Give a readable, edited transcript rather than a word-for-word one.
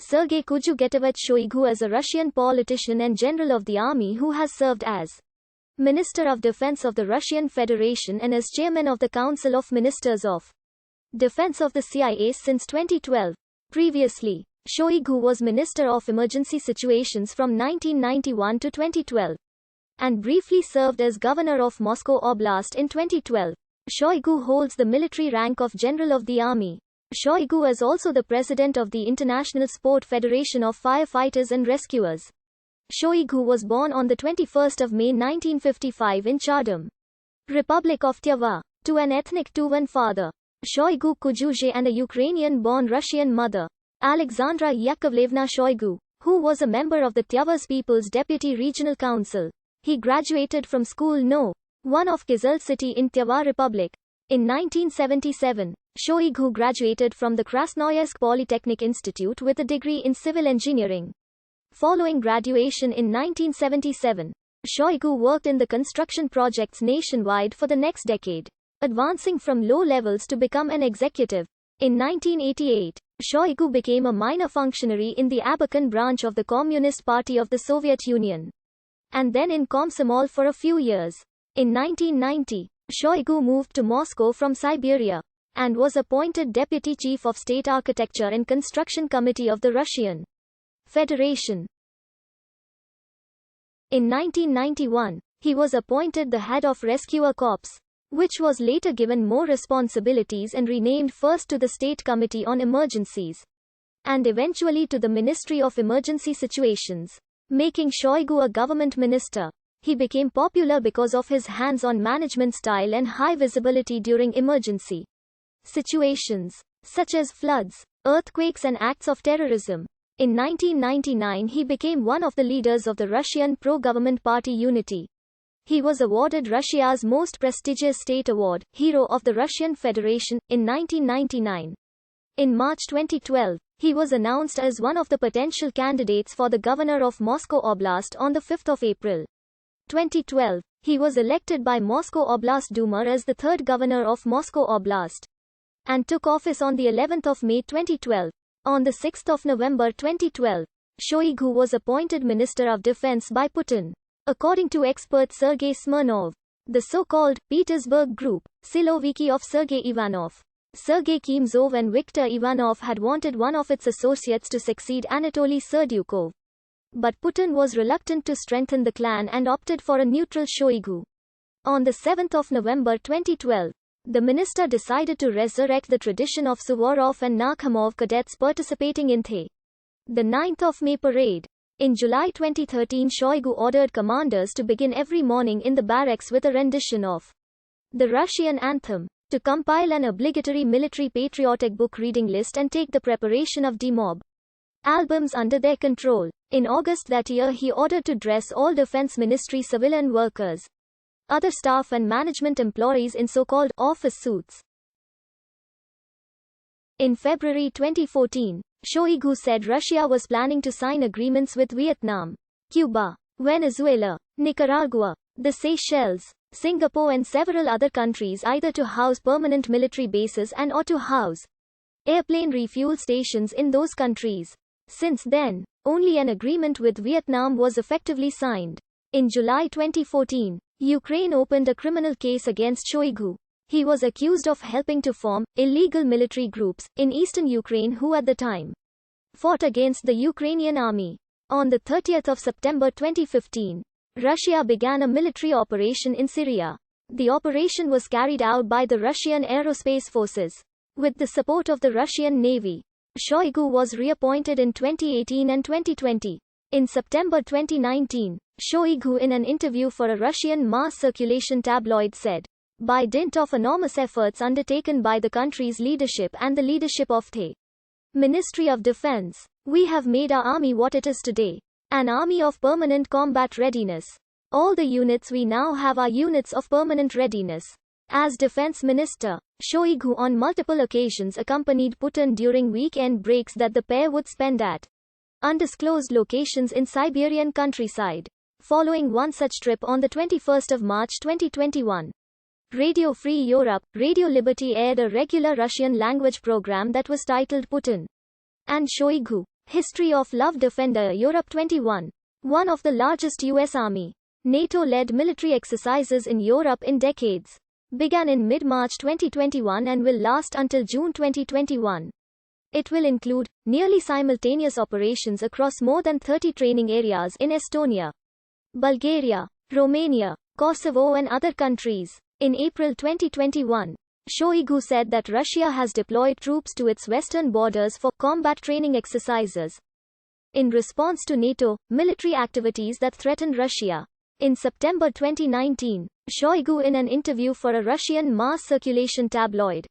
Sergey Shoygu is a Russian politician and general of the army who has served as Minister of Defense of the Russian Federation and as chairman of the Council of Ministers of Defense of the CIA since 2012. Previously, Shoygu was Minister of Emergency Situations from 1991 to 2012 and briefly served as Governor of Moscow Oblast in 2012. Shoygu holds the military rank of General of the Army. Shoygu is also the president of the International Sport Federation of Firefighters and Rescuers. Shoygu was born on the 21st of May 1955 in Chardam, Republic of Tver, to an ethnic Tuvan father, Shoygu Kujuzhe, and a Ukrainian-born Russian mother, Alexandra Yakovlevna Shoygu, who was a member of the Tver's People's Deputy Regional Council. He graduated from School No. 1 of Kizil City in Tver Republic. In 1977, Shoygu graduated from the Krasnoyarsk Polytechnic Institute with a degree in civil engineering. Following graduation in 1977, Shoygu worked in the construction projects nationwide for the next decade, advancing from low levels to become an executive. In 1988, Shoygu became a minor functionary in the Abakan branch of the Communist Party of the Soviet Union, and then in Komsomol for a few years. In 1990, Shoygu moved to Moscow from Siberia and was appointed Deputy Chief of State Architecture and Construction Committee of the Russian Federation. In 1991, he was appointed the head of Rescuer Corps, which was later given more responsibilities and renamed first to the State Committee on Emergencies, and eventually to the Ministry of Emergency Situations, making Shoygu a government minister. He became popular because of his hands-on management style and high visibility during emergency situations, such as floods, earthquakes and acts of terrorism. In 1999 he became one of the leaders of the Russian pro-government party Unity. He was awarded Russia's most prestigious state award, Hero of the Russian Federation, in 1999. In March 2012, he was announced as one of the potential candidates for the governor of Moscow Oblast on the 5th of April. 2012, he was elected by Moscow Oblast Duma as the third governor of Moscow Oblast, and took office on the 11th of May 2012. On the 6th of November 2012, Shoygu was appointed Minister of Defense by Putin. According to expert Sergey Smirnov, the so-called Petersburg Group, Siloviki of Sergey Ivanov, Sergey Kimzov and Viktor Ivanov had wanted one of its associates to succeed Anatoly Serdyukov. But Putin was reluctant to strengthen the clan and opted for a neutral Shoygu. On the 7th of November 2012, the minister decided to resurrect the tradition of Suvorov and Nakhimov cadets participating in the 9th of May parade. In July 2013, Shoygu ordered commanders to begin every morning in the barracks with a rendition of the Russian anthem, to compile an obligatory military patriotic book reading list and take the preparation of demob albums under their control. In August that year he ordered to dress all Defense Ministry civilian workers, other staff and management employees in so-called office suits. In February 2014, Shoygu said Russia was planning to sign agreements with Vietnam, Cuba, Venezuela, Nicaragua, the Seychelles, Singapore and several other countries either to house permanent military bases and or to house airplane refuel stations in those countries. Since then, only an agreement with Vietnam was effectively signed. In July 2014, Ukraine opened a criminal case against Shoygu. He was accused of helping to form illegal military groups in eastern Ukraine who at the time fought against the Ukrainian army. On the 30th of September 2015, Russia began a military operation in Syria. The operation was carried out by the Russian Aerospace Forces, with the support of the Russian Navy. Shoygu was reappointed in 2018 and 2020. In September 2019, Shoygu in an interview for a Russian mass circulation tabloid said, "By dint of enormous efforts undertaken by the country's leadership and the leadership of the Ministry of Defense, we have made our army what it is today, an army of permanent combat readiness. All the units we now have are units of permanent readiness." As defense minister, Shoygu on multiple occasions accompanied Putin during weekend breaks that the pair would spend at undisclosed locations in Siberian countryside. Following one such trip on the 21st of March 2021, Radio Free Europe, Radio Liberty aired a regular Russian language program that was titled Putin and Shoygu. History of Love Defender Europe 21. One of the largest U.S. Army, NATO-led military exercises in Europe in decades. Began in mid-March 2021 and will last until June 2021. It will include nearly simultaneous operations across more than 30 training areas in Estonia, Bulgaria, Romania, Kosovo and other countries. In April 2021, Shoigu said that Russia has deployed troops to its western borders for combat training exercises in response to NATO military activities that threaten Russia. In September 2019, Shoigu, in an interview for a Russian mass circulation tabloid,